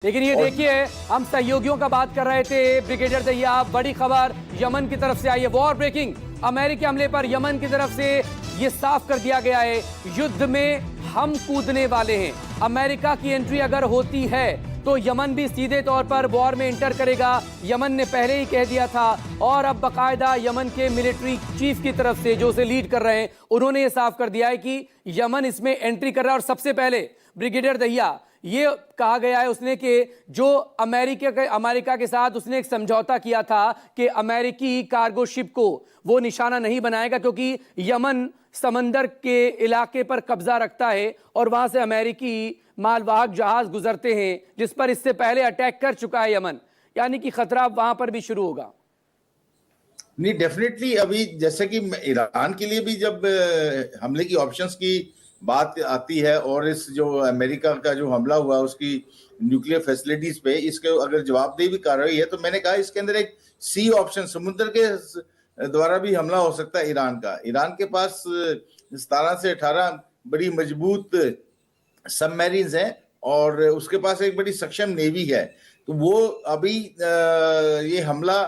लेकिन ये देखिए, हम सहयोगियों का बात कर रहे थे। ब्रिगेडियर दहिया, बड़ी खबर यमन की तरफ से आई है, वॉर ब्रेकिंग। अमेरिकी हमले पर यमन की तरफ से ये साफ कर दिया गया है, युद्ध में हम कूदने वाले हैं। अमेरिका की एंट्री अगर होती है तो यमन भी सीधे तौर पर वॉर में एंटर करेगा। यमन ने पहले ही कह दिया था, और अब बाकायदा यमन के मिलिट्री चीफ की तरफ से, जो उसे लीड कर रहे हैं, उन्होंने ये साफ कर दिया है कि यमन इसमें एंट्री कर रहा है। और सबसे पहले ब्रिगेडियर दहिया, ये कहा गया है उसने कि जो अमेरिका के साथ उसने एक समझौता किया था कि अमेरिकी कार्गो शिप को वो निशाना नहीं बनाएगा, क्योंकि यमन समंदर के इलाके पर कब्जा रखता है और वहां से अमेरिकी मालवाहक जहाज गुजरते हैं, जिस पर इससे पहले अटैक कर चुका है यमन। यानी कि खतरा वहां पर भी शुरू होगा। नहीं, डेफिनेटली अभी जैसे कि ईरान के लिए भी जब हमले की ऑप्शंस की बात आती है और इस जो अमेरिका का जो हमला हुआ उसकी न्यूक्लियर फैसिलिटीज पे, इसके अगर जवाबदेही भी कार्रवाई है, तो मैंने कहा इसके अंदर एक सी ऑप्शन, समुद्र के द्वारा भी हमला हो सकता है ईरान का। ईरान के पास 17 से 18 बड़ी मजबूत सबमरीन्स हैं और उसके पास एक बड़ी सक्षम नेवी है। तो वो अभी ये हमला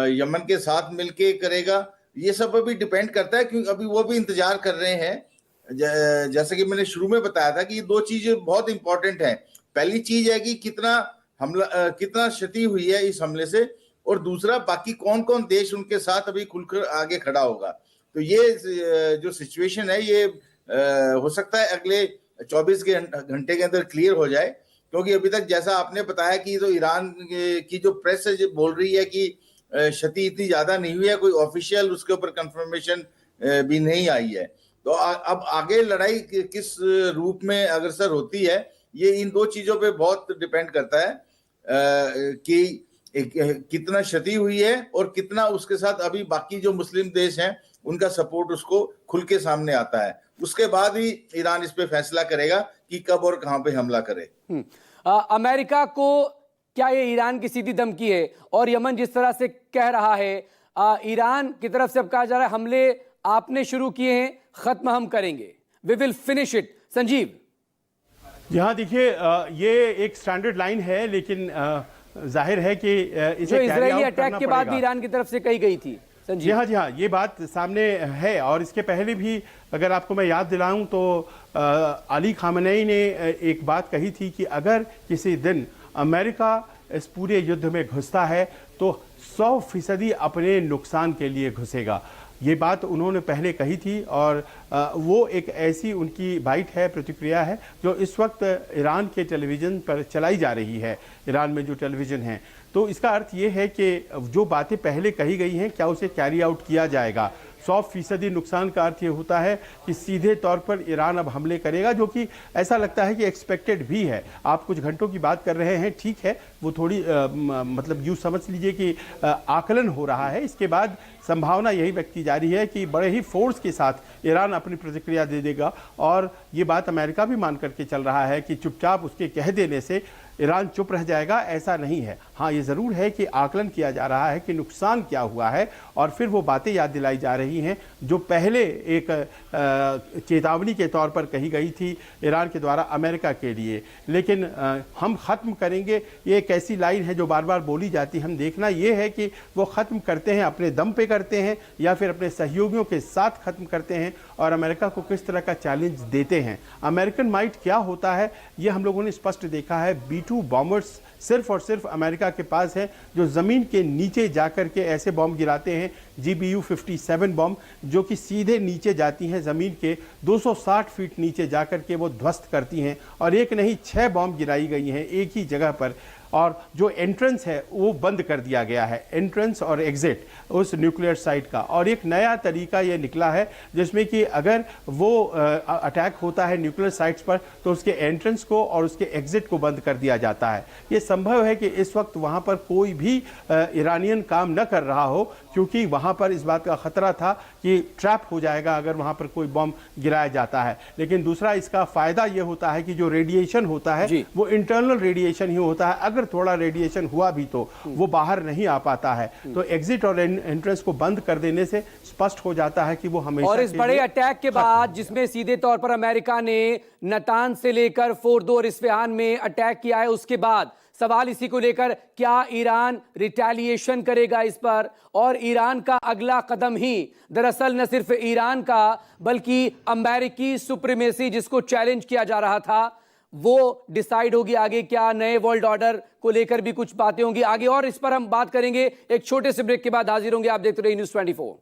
यमन के साथ मिलके करेगा, ये सब अभी डिपेंड करता है, क्योंकि अभी वो भी इंतजार कर रहे हैं। जैसे कि मैंने शुरू में बताया था कि ये दो चीजें बहुत इंपॉर्टेंट हैं। पहली चीज है कि कितना कितना क्षति हुई है इस हमले से, और दूसरा बाकी कौन कौन देश उनके साथ अभी खुलकर आगे खड़ा होगा। तो ये जो सिचुएशन है, ये हो सकता है अगले 24 घंटे के अंदर क्लियर हो जाए, क्योंकि अभी तक जैसा आपने बताया कि तो ईरान की जो प्रेस है जो बोल रही है कि क्षति इतनी ज्यादा नहीं हुई है, कोई ऑफिशियल उसके ऊपर कंफर्मेशन भी नहीं आई है। तो अब आगे लड़ाई किस रूप में अग्रसर होती है, ये इन दो चीजों पे बहुत डिपेंड करता है कि कितना क्षति हुई है और कितना उसके साथ अभी बाकी जो मुस्लिम देश हैं उनका सपोर्ट उसको खुल के सामने आता है। उसके बाद ही ईरान इस पे फैसला करेगा कि कब और कहां पे हमला करे। अमेरिका को क्या ये ईरान की सीधी धमकी है? और यमन जिस तरह से कह रहा है, ईरान की तरफ से अब कहा जा रहा है हमले आपने शुरू किए हैं, खत्म हम करेंगे, we will finish it. Sanjeev, यहाँ देखिए, ये एक स्टैंडर्ड लाइन है, लेकिन जाहिर है कि इसे इजरायली अटैक के बाद भी ईरान की तरफ से कही गई थी। जी हाँ, ये बात सामने है। और इसके पहले भी अगर आपको मैं याद दिलाऊं तो अली खामनेई ने एक बात कही थी कि अगर किसी दिन अमेरिका इस पूरे युद्ध में घुसता है तो 100% अपने नुकसान के लिए घुसेगा। ये बात उन्होंने पहले कही थी, और वो एक ऐसी उनकी बाइट है, प्रतिक्रिया है, जो इस वक्त ईरान के टेलीविज़न पर चलाई जा रही है। ईरान में जो टेलीविज़न है, तो इसका अर्थ ये है कि जो बातें पहले कही गई हैं, क्या उसे कैरी आउट किया जाएगा। 100% नुकसान का अर्थ ये होता है कि सीधे तौर पर ईरान अब हमले करेगा, जो कि ऐसा लगता है कि एक्सपेक्टेड भी है। आप कुछ घंटों की बात कर रहे हैं, ठीक है, वो थोड़ी मतलब यूँ समझ लीजिए कि आकलन हो रहा है। इसके बाद संभावना यही व्यक्त की जा रही है कि बड़े ही फोर्स के साथ ईरान अपनी प्रतिक्रिया दे देगा, और ये बात अमेरिका भी मान करके चल रहा है कि चुपचाप उसके कह देने से ईरान चुप रह जाएगा, ऐसा नहीं है। हाँ, ये ज़रूर है कि आकलन किया जा रहा है कि नुकसान क्या हुआ है, और फिर वो बातें याद दिलाई जा रही हैं जो पहले एक चेतावनी के तौर पर कही गई थी ईरान के द्वारा अमेरिका के लिए। लेकिन हम ख़त्म करेंगे, ये एक ऐसी लाइन है जो बार बार बोली जाती है। हम देखना ये है कि वो ख़त्म करते हैं अपने दम पे करते हैं, या फिर अपने सहयोगियों के साथ ख़त्म करते हैं, और अमेरिका को किस तरह का चैलेंज देते हैं। अमेरिकन माइट क्या होता है, ये हम लोगों ने स्पष्ट देखा है। B-2 बॉम्बर्स सिर्फ और सिर्फ अमेरिका के पास है, जो ज़मीन के नीचे जाकर के ऐसे बॉम्ब गिराते हैं, GBU-57 बॉम्ब, जो कि सीधे नीचे जाती हैं, ज़मीन के 260 फीट नीचे जाकर के वो ध्वस्त करती हैं। और एक नहीं, 6 बॉम्ब गिराई गई हैं एक ही जगह पर, और जो एंट्रेंस है वो बंद कर दिया गया है, एंट्रेंस और एग्जिट उस न्यूक्लियर साइट का। और एक नया तरीका ये निकला है जिसमें कि अगर वो अटैक होता है न्यूक्लियर साइट्स पर, तो उसके एंट्रेंस को और उसके एग्जिट को बंद कर दिया जाता है। ये संभव है कि इस वक्त वहाँ पर कोई भी ईरानियन काम न कर रहा हो, क्योंकि वहाँ पर इस बात का ख़तरा था कि ट्रैप हो जाएगा अगर वहाँ पर कोई बम गिराया जाता है। लेकिन दूसरा इसका फ़ायदा ये होता है कि जो रेडिएशन होता है वो इंटरनल रेडिएशन ही होता है। अगर थोड़ा रेडिएशन हुआ भी तो वो बाहर नहीं आ पाता है। तो एग्जिट और एंट्रेंस को बंद कर देने से स्पष्ट हो जाता है कि वो हमेशा। और इस बड़े अटैक के बाद, जिसमें सीधे तौर पर अमेरिका ने नतान से लेकर फोर्दो और इस्फहान में अटैक किया है, उसके बाद सवाल इसी को लेकर, क्या ईरान रिटेलिएशन करेगा इस पर, और ईरान का अगला कदम ही दरअसल न सिर्फ ईरान का बल्कि अमेरिकी सुप्रीमेसी जिसको चैलेंज किया जा रहा था वो डिसाइड होगी आगे। क्या नए वर्ल्ड ऑर्डर को लेकर भी कुछ बातें होंगी आगे, और इस पर हम बात करेंगे। एक छोटे से ब्रेक के बाद हाजिर होंगे। आप देखते रहिए न्यूज़ 24।